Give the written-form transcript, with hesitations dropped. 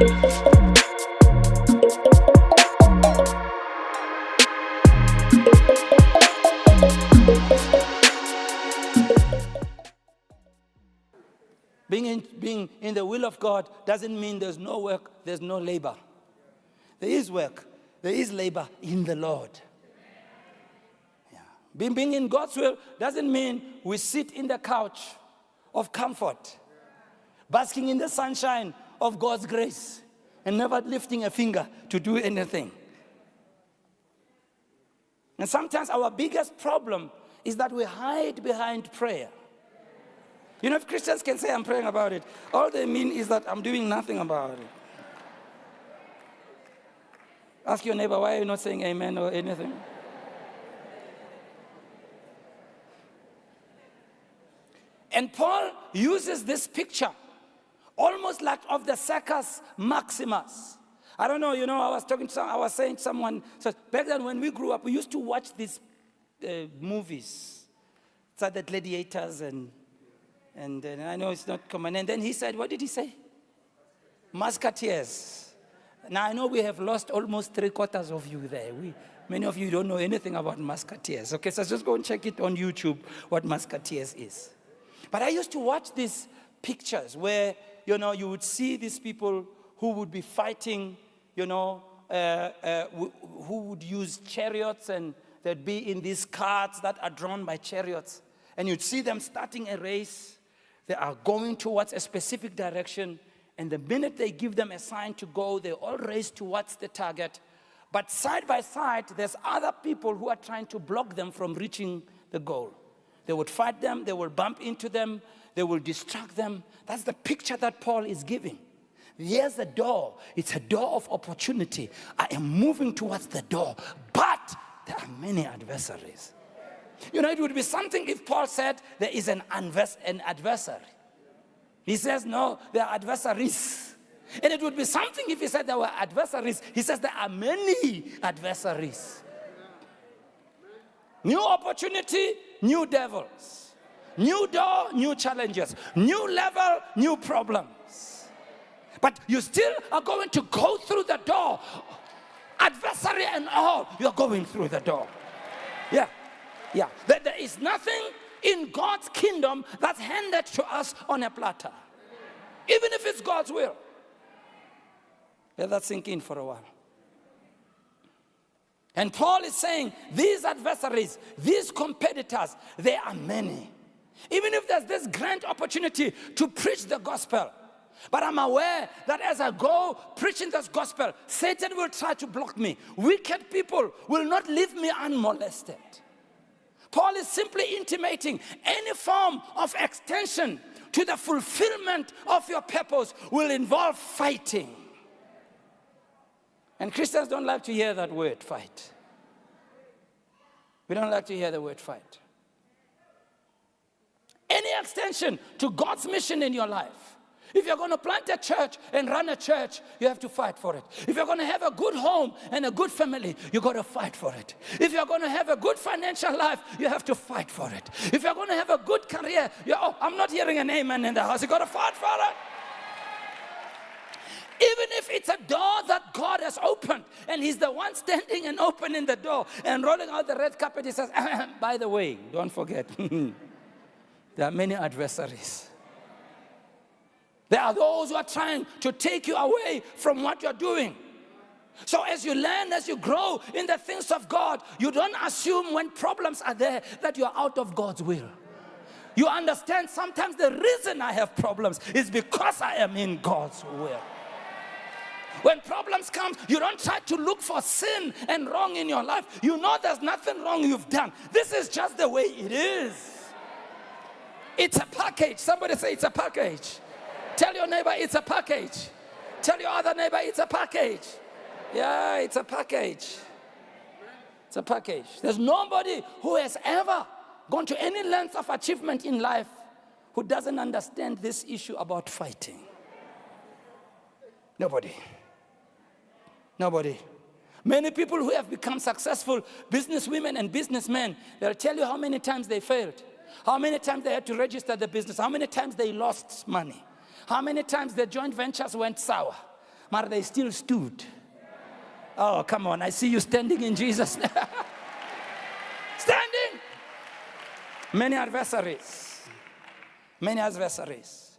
Being in the will of God doesn't mean there's no work, there's no labor. There is work, there is labor in the Lord. Yeah. Being in God's will doesn't mean we sit in the couch of comfort, basking in the sunshine of God's grace, and never lifting a finger to do anything. And sometimes our biggest problem is that we hide behind prayer. You know, if Christians can say I'm praying about it, all they mean is that I'm doing nothing about it. Ask your neighbor, why are you not saying amen or anything? And Paul uses this picture, almost like of the Circus Maximus. I don't know, I was saying to someone, so back then when we grew up, we used to watch these movies. It's like the Gladiators and I know it's not common. And then he said, what did he say? Musketeers. Now I know we have lost almost 3/4 of you there. Many of you don't know anything about Musketeers. Okay, so just go and check it on YouTube, what Musketeers is. But I used to watch these pictures where, you would see these people who would be fighting, who would use chariots, and they'd be in these carts that are drawn by chariots. And you'd see them starting a race. They are going towards a specific direction. And the minute they give them a sign to go, they all race towards the target. But side by side, there's other people who are trying to block them from reaching the goal. They would fight them. They will bump into them. They will distract them. That's the picture that Paul is giving. Here's the door. It's a door of opportunity. I am moving towards the door. But there are many adversaries. It would be something if Paul said there is an adversary. He says, no, there are adversaries. And it would be something if he said there were adversaries. He says there are many adversaries. New opportunity, new devils. New door, new challenges. New level, new problems. But you still are going to go through the door. Adversary and all, you're going through the door. Yeah. Yeah, there is nothing in God's kingdom that's handed to us on a platter. Even if it's God's will. Let that sink in for a while. And Paul is saying, these adversaries, these competitors, they are many. Even if there's this grand opportunity to preach the gospel, but I'm aware that as I go preaching this gospel, Satan will try to block me. Wicked people will not leave me unmolested. Paul is simply intimating any form of extension to the fulfillment of your purpose will involve fighting. And Christians don't like to hear that word, fight. We don't like to hear the word fight. Any extension to God's mission in your life. If you're going to plant a church and run a church, you have to fight for it. If you're going to have a good home and a good family, you got to fight for it. If you're going to have a good financial life, you have to fight for it. If you're going to have a good career, I'm not hearing an amen in the house. You got to fight for it. Even if it's a door that God has opened and he's the one standing and opening the door and rolling out the red carpet, he says, by the way, don't forget, there are many adversaries. There are those who are trying to take you away from what you're doing. So as you learn, as you grow in the things of God, you don't assume when problems are there that you're out of God's will. You understand sometimes the reason I have problems is because I am in God's will. When problems come, you don't try to look for sin and wrong in your life. You know there's nothing wrong you've done. This is just the way it is. It's a package. Somebody say it's a package. Tell your neighbor it's a package. Tell your other neighbor it's a package. Yeah, it's a package. It's a package. There's nobody who has ever gone to any length of achievement in life who doesn't understand this issue about fighting. Nobody. Nobody. Many people who have become successful businesswomen and businessmen, they'll tell you how many times they failed, how many times they had to register the business, how many times they lost money, how many times their joint ventures went sour. but they still stood. Oh, come on. I see you standing in Jesus' name. Standing. Many adversaries. Many adversaries.